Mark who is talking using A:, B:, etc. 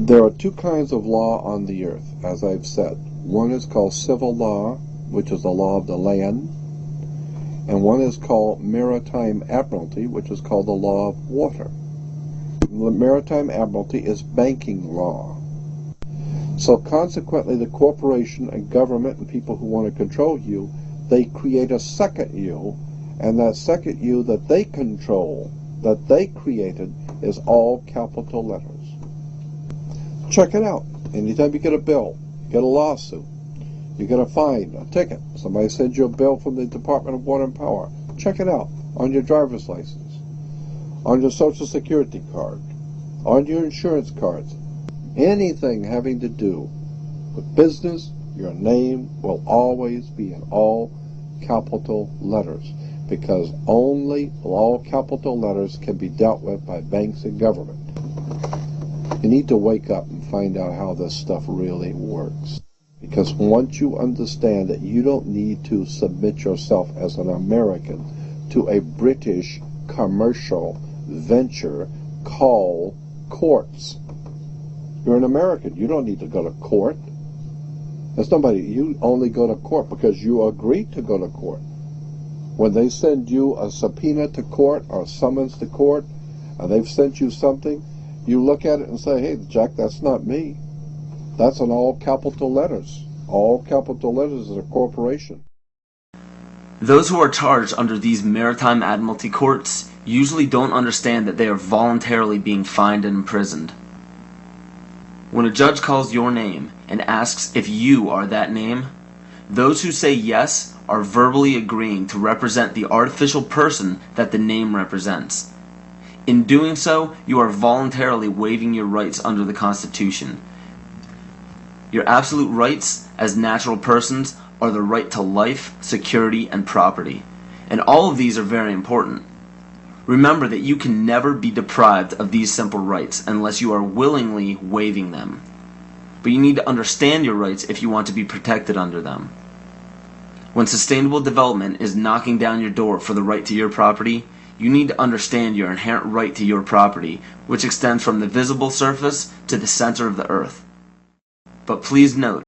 A: There are two kinds of law on the earth, as I've said. One is called civil law, which is the law of the land, and one is called maritime admiralty, which is called the law of water. The maritime admiralty is banking law. So consequently, the corporation and government and people who want to control you, they create a second you, and that second you that they control, that they created, is all capital letters. Check it out. Anytime you get a bill, you get a lawsuit, you get a fine, a ticket, somebody sends you a bill from the Department of Water and Power, check it out on your driver's license, on your Social Security card, on your insurance cards. Anything having to do with business, your name will always be in all capital letters, because only all capital letters can be dealt with by banks and government. You need to wake up and find out how this stuff really works. Because once you understand that you don't need to submit yourself as an American to a British commercial venture called courts. You're an American. You don't need to go to court. There's nobody. You only go to court because you agreed to go to court. When they send you a subpoena to court or a summons to court, and they've sent you something, you look at it and say, hey, Jack, that's not me. That's in all capital letters. All capital letters is a corporation.
B: Those who are charged under these maritime admiralty courts usually don't understand that they are voluntarily being fined and imprisoned. When a judge calls your name and asks if you are that name, those who say yes are verbally agreeing to represent the artificial person that the name represents. In doing so, you are voluntarily waiving your rights under the Constitution. Your absolute rights as natural persons are the right to life, security, and property. And all of these are very important. Remember that you can never be deprived of these simple rights unless you are willingly waiving them. But you need to understand your rights if you want to be protected under them. When sustainable development is knocking down your door for the right to your property, you need to understand your inherent right to your property, which extends from the visible surface to the center of the earth. But please note,